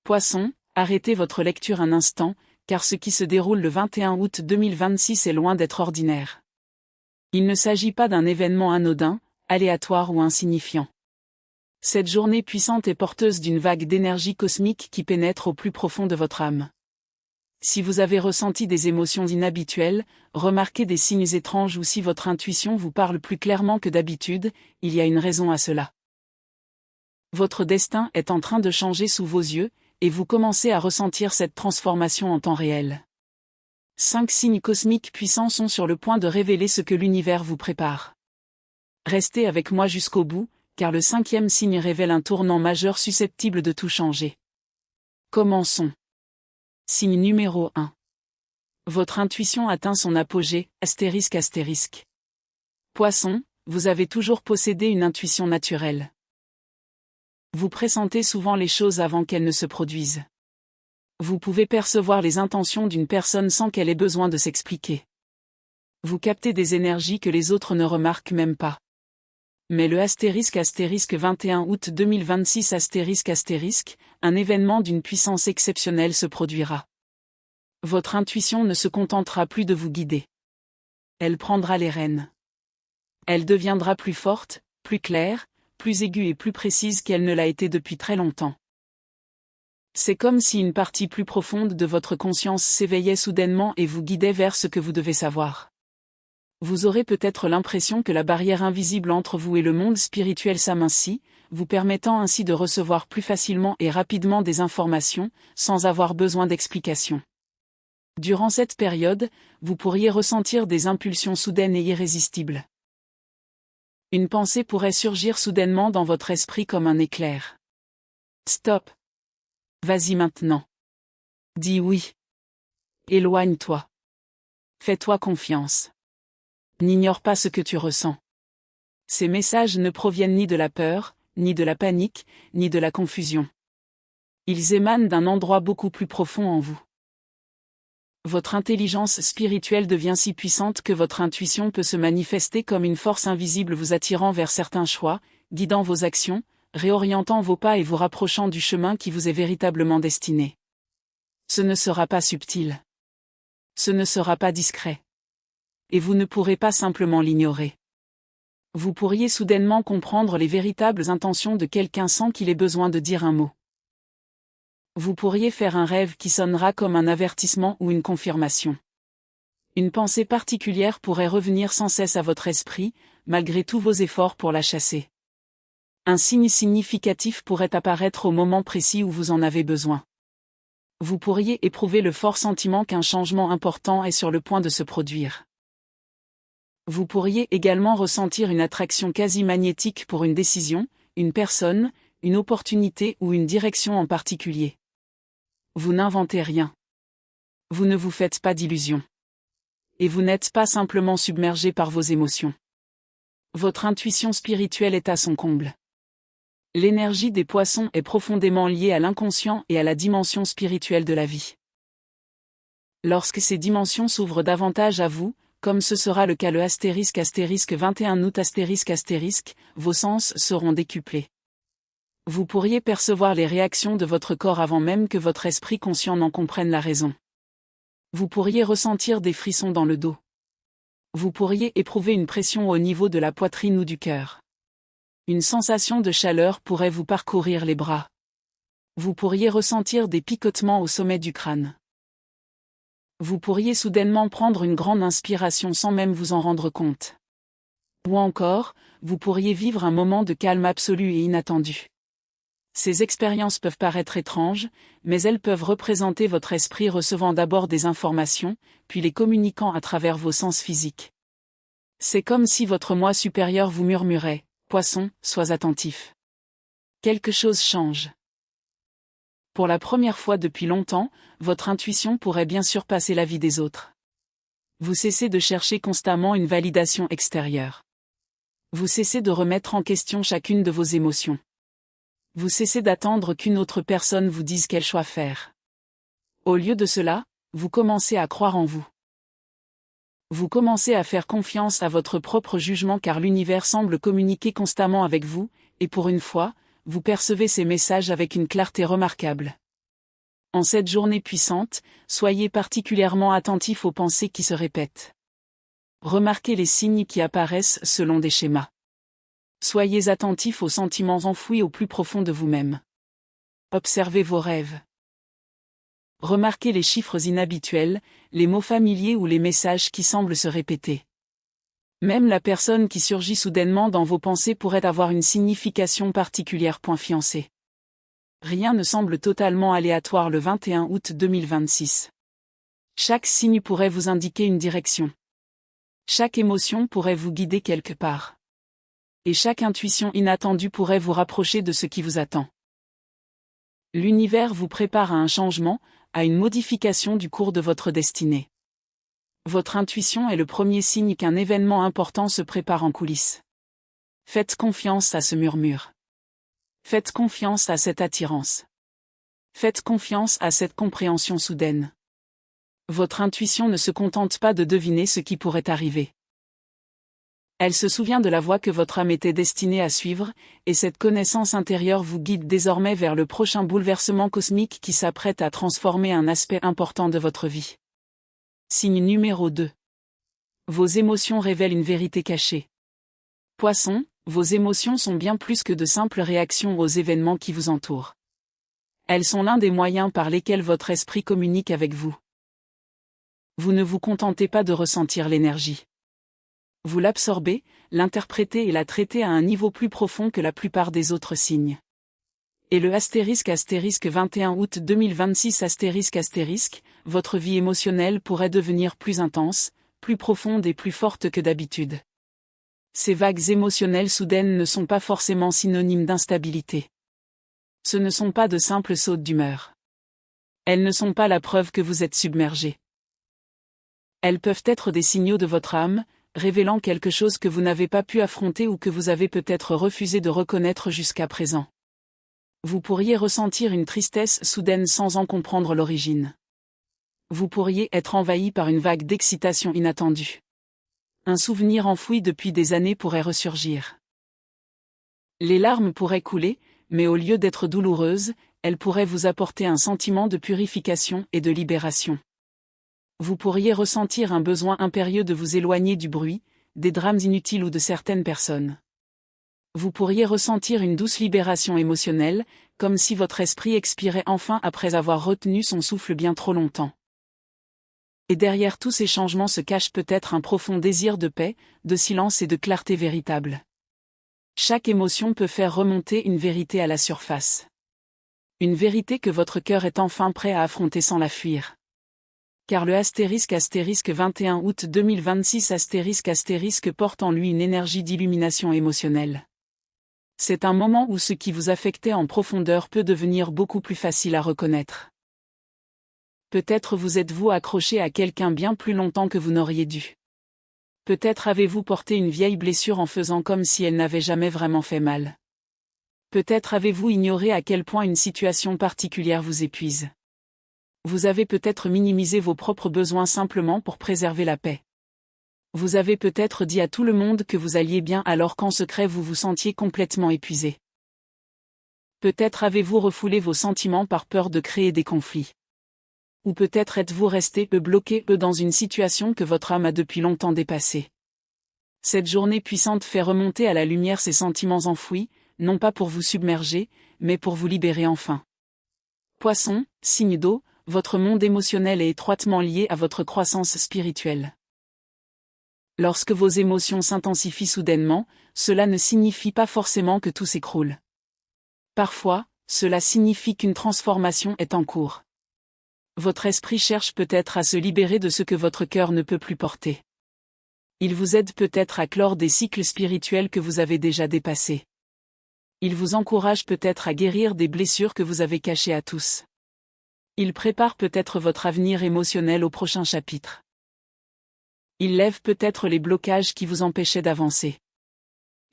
Poisson, arrêtez votre lecture un instant, car ce qui se déroule le 21 août 2026 est loin d'être ordinaire. Il ne s'agit pas d'un événement anodin, aléatoire ou insignifiant. Cette journée puissante est porteuse d'une vague d'énergie cosmique qui pénètre au plus profond de votre âme. Si vous avez ressenti des émotions inhabituelles, remarqué des signes étranges ou si votre intuition vous parle plus clairement que d'habitude, il y a une raison à cela. Votre destin est en train de changer sous vos yeux, et vous commencez à ressentir cette transformation en temps réel. 5 signes cosmiques puissants sont sur le point de révéler ce que l'univers vous prépare. Restez avec moi jusqu'au bout, car le 5e signe révèle un tournant majeur susceptible de tout changer. Commençons. Signe numéro 1. Votre intuition atteint son apogée, ***. Poisson, vous avez toujours possédé une intuition naturelle. Vous pressentez souvent les choses avant qu'elles ne se produisent. Vous pouvez percevoir les intentions d'une personne sans qu'elle ait besoin de s'expliquer. Vous captez des énergies que les autres ne remarquent même pas. Mais le * 21 août 2026 ***, un événement d'une puissance exceptionnelle se produira. Votre intuition ne se contentera plus de vous guider. Elle prendra les rênes. Elle deviendra plus forte, plus claire, plus aiguë et plus précise qu'elle ne l'a été depuis très longtemps. C'est comme si une partie plus profonde de votre conscience s'éveillait soudainement et vous guidait vers ce que vous devez savoir. Vous aurez peut-être l'impression que la barrière invisible entre vous et le monde spirituel s'amincit, vous permettant ainsi de recevoir plus facilement et rapidement des informations, sans avoir besoin d'explications. Durant cette période, vous pourriez ressentir des impulsions soudaines et irrésistibles. Une pensée pourrait surgir soudainement dans votre esprit comme un éclair. Stop. Vas-y maintenant. Dis oui. Éloigne-toi. Fais-toi confiance. N'ignore pas ce que tu ressens. Ces messages ne proviennent ni de la peur, ni de la panique, ni de la confusion. Ils émanent d'un endroit beaucoup plus profond en vous. Votre intelligence spirituelle devient si puissante que votre intuition peut se manifester comme une force invisible vous attirant vers certains choix, guidant vos actions, réorientant vos pas et vous rapprochant du chemin qui vous est véritablement destiné. Ce ne sera pas subtil. Ce ne sera pas discret. Et vous ne pourrez pas simplement l'ignorer. Vous pourriez soudainement comprendre les véritables intentions de quelqu'un sans qu'il ait besoin de dire un mot. Vous pourriez faire un rêve qui sonnera comme un avertissement ou une confirmation. Une pensée particulière pourrait revenir sans cesse à votre esprit, malgré tous vos efforts pour la chasser. Un signe significatif pourrait apparaître au moment précis où vous en avez besoin. Vous pourriez éprouver le fort sentiment qu'un changement important est sur le point de se produire. Vous pourriez également ressentir une attraction quasi magnétique pour une décision, une personne, une opportunité ou une direction en particulier. Vous n'inventez rien. Vous ne vous faites pas d'illusions. Et vous n'êtes pas simplement submergé par vos émotions. Votre intuition spirituelle est à son comble. L'énergie des poissons est profondément liée à l'inconscient et à la dimension spirituelle de la vie. Lorsque ces dimensions s'ouvrent davantage à vous, comme ce sera le cas le * 21 août *, vos sens seront décuplés. Vous pourriez percevoir les réactions de votre corps avant même que votre esprit conscient n'en comprenne la raison. Vous pourriez ressentir des frissons dans le dos. Vous pourriez éprouver une pression au niveau de la poitrine ou du cœur. Une sensation de chaleur pourrait vous parcourir les bras. Vous pourriez ressentir des picotements au sommet du crâne. Vous pourriez soudainement prendre une grande inspiration sans même vous en rendre compte. Ou encore, vous pourriez vivre un moment de calme absolu et inattendu. Ces expériences peuvent paraître étranges, mais elles peuvent représenter votre esprit recevant d'abord des informations, puis les communiquant à travers vos sens physiques. C'est comme si votre moi supérieur vous murmurait « Poisson, sois attentif. Quelque chose change. » Pour la première fois depuis longtemps, votre intuition pourrait bien surpasser la vie des autres. Vous cessez de chercher constamment une validation extérieure. Vous cessez de remettre en question chacune de vos émotions. Vous cessez d'attendre qu'une autre personne vous dise quel choix faire. Au lieu de cela, vous commencez à croire en vous. Vous commencez à faire confiance à votre propre jugement car l'univers semble communiquer constamment avec vous, et pour une fois, vous percevez ces messages avec une clarté remarquable. En cette journée puissante, soyez particulièrement attentif aux pensées qui se répètent. Remarquez les signes qui apparaissent selon des schémas. Soyez attentif aux sentiments enfouis au plus profond de vous-même. Observez vos rêves. Remarquez les chiffres inhabituels, les mots familiers ou les messages qui semblent se répéter. Même la personne qui surgit soudainement dans vos pensées pourrait avoir une signification particulière. Fiancé. Rien ne semble totalement aléatoire le 21 août 2026. Chaque signe pourrait vous indiquer une direction. Chaque émotion pourrait vous guider quelque part. Et chaque intuition inattendue pourrait vous rapprocher de ce qui vous attend. L'univers vous prépare à un changement, à une modification du cours de votre destinée. Votre intuition est le premier signe qu'un événement important se prépare en coulisses. Faites confiance à ce murmure. Faites confiance à cette attirance. Faites confiance à cette compréhension soudaine. Votre intuition ne se contente pas de deviner ce qui pourrait arriver. Elle se souvient de la voie que votre âme était destinée à suivre, et cette connaissance intérieure vous guide désormais vers le prochain bouleversement cosmique qui s'apprête à transformer un aspect important de votre vie. Signe numéro 2. Vos émotions révèlent une vérité cachée. Poisson, vos émotions sont bien plus que de simples réactions aux événements qui vous entourent. Elles sont l'un des moyens par lesquels votre esprit communique avec vous. Vous ne vous contentez pas de ressentir l'énergie. Vous l'absorbez, l'interprétez et la traitez à un niveau plus profond que la plupart des autres signes. Et le ** 21 août 2026 **, votre vie émotionnelle pourrait devenir plus intense, plus profonde et plus forte que d'habitude. Ces vagues émotionnelles soudaines ne sont pas forcément synonymes d'instabilité. Ce ne sont pas de simples sautes d'humeur. Elles ne sont pas la preuve que vous êtes submergé. Elles peuvent être des signaux de votre âme, révélant quelque chose que vous n'avez pas pu affronter ou que vous avez peut-être refusé de reconnaître jusqu'à présent. Vous pourriez ressentir une tristesse soudaine sans en comprendre l'origine. Vous pourriez être envahi par une vague d'excitation inattendue. Un souvenir enfoui depuis des années pourrait ressurgir. Les larmes pourraient couler, mais au lieu d'être douloureuses, elles pourraient vous apporter un sentiment de purification et de libération. Vous pourriez ressentir un besoin impérieux de vous éloigner du bruit, des drames inutiles ou de certaines personnes. Vous pourriez ressentir une douce libération émotionnelle, comme si votre esprit expirait enfin après avoir retenu son souffle bien trop longtemps. Et derrière tous ces changements se cache peut-être un profond désir de paix, de silence et de clarté véritable. Chaque émotion peut faire remonter une vérité à la surface. Une vérité que votre cœur est enfin prêt à affronter sans la fuir. Car le * 21 août 2026 * porte en lui une énergie d'illumination émotionnelle. C'est un moment où ce qui vous affectait en profondeur peut devenir beaucoup plus facile à reconnaître. Peut-être vous êtes-vous accroché à quelqu'un bien plus longtemps que vous n'auriez dû. Peut-être avez-vous porté une vieille blessure en faisant comme si elle n'avait jamais vraiment fait mal. Peut-être avez-vous ignoré à quel point une situation particulière vous épuise. Vous avez peut-être minimisé vos propres besoins simplement pour préserver la paix. Vous avez peut-être dit à tout le monde que vous alliez bien alors qu'en secret vous vous sentiez complètement épuisé. Peut-être avez-vous refoulé vos sentiments par peur de créer des conflits. Ou peut-être êtes-vous resté bloqué dans une situation que votre âme a depuis longtemps dépassée. Cette journée puissante fait remonter à la lumière ces sentiments enfouis, non pas pour vous submerger, mais pour vous libérer enfin. Poisson, signe d'eau, votre monde émotionnel est étroitement lié à votre croissance spirituelle. Lorsque vos émotions s'intensifient soudainement, cela ne signifie pas forcément que tout s'écroule. Parfois, cela signifie qu'une transformation est en cours. Votre esprit cherche peut-être à se libérer de ce que votre cœur ne peut plus porter. Il vous aide peut-être à clore des cycles spirituels que vous avez déjà dépassés. Il vous encourage peut-être à guérir des blessures que vous avez cachées à tous. Il prépare peut-être votre avenir émotionnel au prochain chapitre. Il lève peut-être les blocages qui vous empêchaient d'avancer.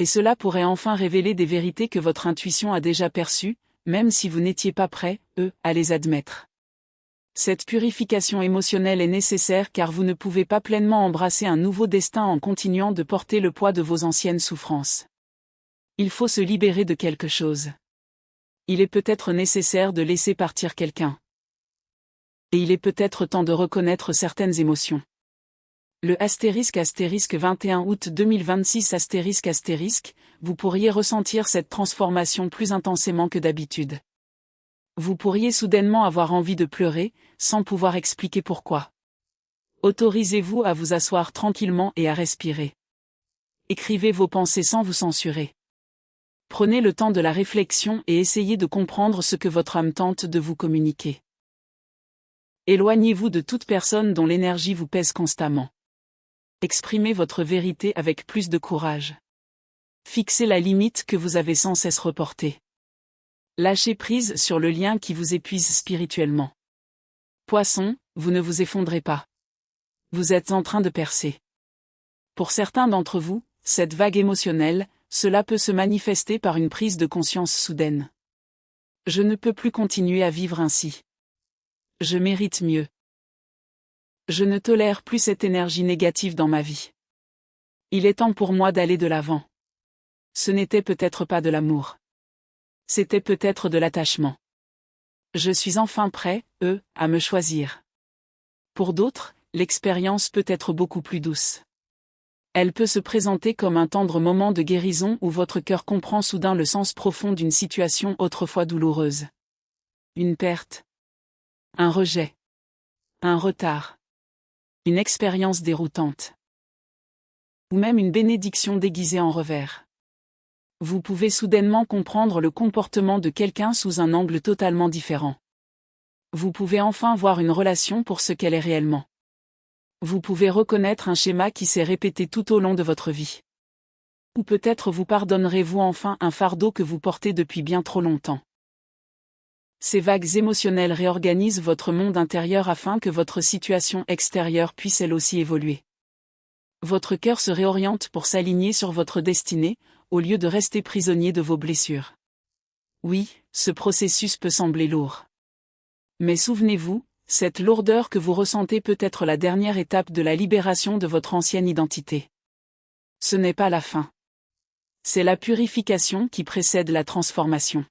Et cela pourrait enfin révéler des vérités que votre intuition a déjà perçues, même si vous n'étiez pas prêt, à les admettre. Cette purification émotionnelle est nécessaire car vous ne pouvez pas pleinement embrasser un nouveau destin en continuant de porter le poids de vos anciennes souffrances. Il faut se libérer de quelque chose. Il est peut-être nécessaire de laisser partir quelqu'un. Et il est peut-être temps de reconnaître certaines émotions. Le astérisque 21 août 2026 vous pourriez ressentir cette transformation plus intensément que d'habitude. Vous pourriez soudainement avoir envie de pleurer, sans pouvoir expliquer pourquoi. Autorisez-vous à vous asseoir tranquillement et à respirer. Écrivez vos pensées sans vous censurer. Prenez le temps de la réflexion et essayez de comprendre ce que votre âme tente de vous communiquer. Éloignez-vous de toute personne dont l'énergie vous pèse constamment. Exprimez votre vérité avec plus de courage. Fixez la limite que vous avez sans cesse reportée. Lâchez prise sur le lien qui vous épuise spirituellement. Poisson, vous ne vous effondrez pas. Vous êtes en train de percer. Pour certains d'entre vous, cette vague émotionnelle, cela peut se manifester par une prise de conscience soudaine. Je ne peux plus continuer à vivre ainsi. Je mérite mieux. Je ne tolère plus cette énergie négative dans ma vie. Il est temps pour moi d'aller de l'avant. Ce n'était peut-être pas de l'amour. C'était peut-être de l'attachement. Je suis enfin prêt, à me choisir. Pour d'autres, l'expérience peut être beaucoup plus douce. Elle peut se présenter comme un tendre moment de guérison où votre cœur comprend soudain le sens profond d'une situation autrefois douloureuse. Une perte. Un rejet. Un retard. Une expérience déroutante. Ou même une bénédiction déguisée en revers. Vous pouvez soudainement comprendre le comportement de quelqu'un sous un angle totalement différent. Vous pouvez enfin voir une relation pour ce qu'elle est réellement. Vous pouvez reconnaître un schéma qui s'est répété tout au long de votre vie. Ou peut-être vous pardonnerez-vous enfin un fardeau que vous portez depuis bien trop longtemps. Ces vagues émotionnelles réorganisent votre monde intérieur afin que votre situation extérieure puisse elle aussi évoluer. Votre cœur se réoriente pour s'aligner sur votre destinée, au lieu de rester prisonnier de vos blessures. Oui, ce processus peut sembler lourd. Mais souvenez-vous, cette lourdeur que vous ressentez peut être la dernière étape de la libération de votre ancienne identité. Ce n'est pas la fin. C'est la purification qui précède la transformation.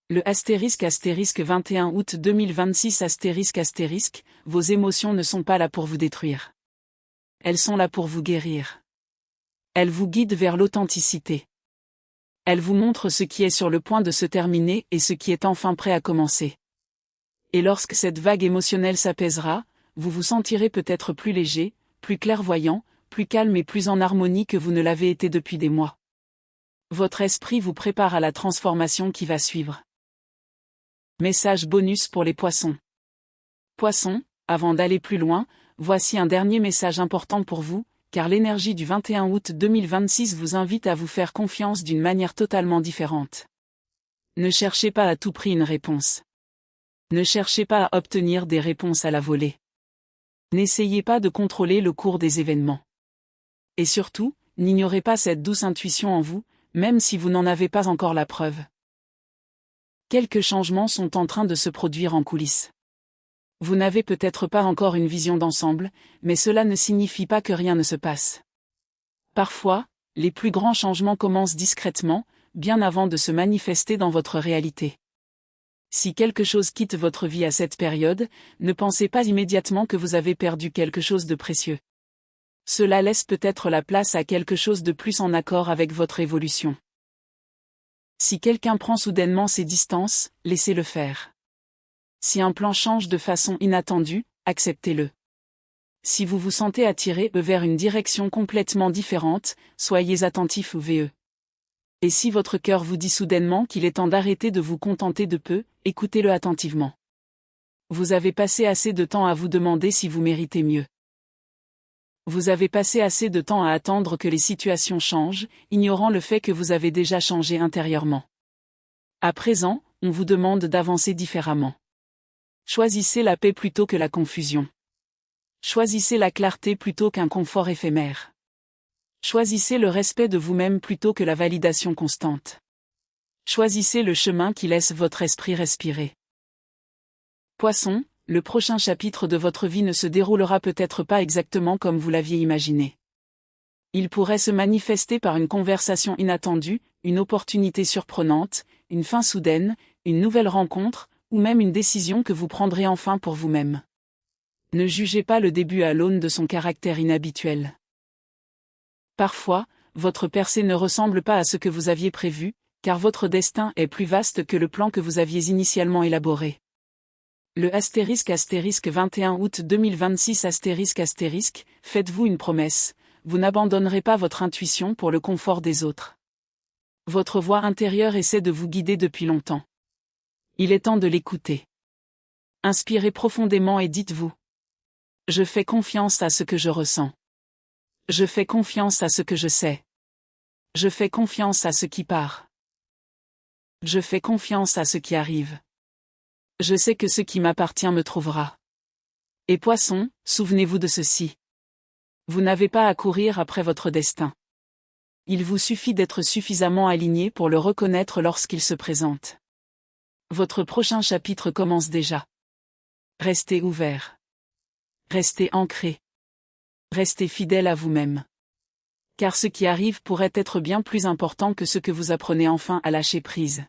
Le astérisque 21 août 2026 vos émotions ne sont pas là pour vous détruire. Elles sont là pour vous guérir. Elles vous guident vers l'authenticité. Elles vous montrent ce qui est sur le point de se terminer et ce qui est enfin prêt à commencer. Et lorsque cette vague émotionnelle s'apaisera, vous vous sentirez peut-être plus léger, plus clairvoyant, plus calme et plus en harmonie que vous ne l'avez été depuis des mois. Votre esprit vous prépare à la transformation qui va suivre. Message bonus pour les poissons. Poissons, avant d'aller plus loin, voici un dernier message important pour vous, car l'énergie du 21 août 2026 vous invite à vous faire confiance d'une manière totalement différente. Ne cherchez pas à tout prix une réponse. Ne cherchez pas à obtenir des réponses à la volée. N'essayez pas de contrôler le cours des événements. Et surtout, n'ignorez pas cette douce intuition en vous, même si vous n'en avez pas encore la preuve. Quelques changements sont en train de se produire en coulisses. Vous n'avez peut-être pas encore une vision d'ensemble, mais cela ne signifie pas que rien ne se passe. Parfois, les plus grands changements commencent discrètement, bien avant de se manifester dans votre réalité. Si quelque chose quitte votre vie à cette période, ne pensez pas immédiatement que vous avez perdu quelque chose de précieux. Cela laisse peut-être la place à quelque chose de plus en accord avec votre évolution. Si quelqu'un prend soudainement ses distances, laissez-le faire. Si un plan change de façon inattendue, acceptez-le. Si vous vous sentez attiré vers une direction complètement différente, soyez attentif au VE. Et si votre cœur vous dit soudainement qu'il est temps d'arrêter de vous contenter de peu, écoutez-le attentivement. Vous avez passé assez de temps à vous demander si vous méritez mieux. Vous avez passé assez de temps à attendre que les situations changent, ignorant le fait que vous avez déjà changé intérieurement. À présent, on vous demande d'avancer différemment. Choisissez la paix plutôt que la confusion. Choisissez la clarté plutôt qu'un confort éphémère. Choisissez le respect de vous-même plutôt que la validation constante. Choisissez le chemin qui laisse votre esprit respirer. Poisson, le prochain chapitre de votre vie ne se déroulera peut-être pas exactement comme vous l'aviez imaginé. Il pourrait se manifester par une conversation inattendue, une opportunité surprenante, une fin soudaine, une nouvelle rencontre, ou même une décision que vous prendrez enfin pour vous-même. Ne jugez pas le début à l'aune de son caractère inhabituel. Parfois, votre percée ne ressemble pas à ce que vous aviez prévu, car votre destin est plus vaste que le plan que vous aviez initialement élaboré. Le ** 21 août 2026 ** faites-vous une promesse, vous n'abandonnerez pas votre intuition pour le confort des autres. Votre voix intérieure essaie de vous guider depuis longtemps. Il est temps de l'écouter. Inspirez profondément et dites-vous. Je fais confiance à ce que je ressens. Je fais confiance à ce que je sais. Je fais confiance à ce qui part. Je fais confiance à ce qui arrive. Je sais que ce qui m'appartient me trouvera. Et Poisson, souvenez-vous de ceci. Vous n'avez pas à courir après votre destin. Il vous suffit d'être suffisamment aligné pour le reconnaître lorsqu'il se présente. Votre prochain chapitre commence déjà. Restez ouvert. Restez ancré. Restez fidèle à vous-même. Car ce qui arrive pourrait être bien plus important que ce que vous apprenez enfin à lâcher prise.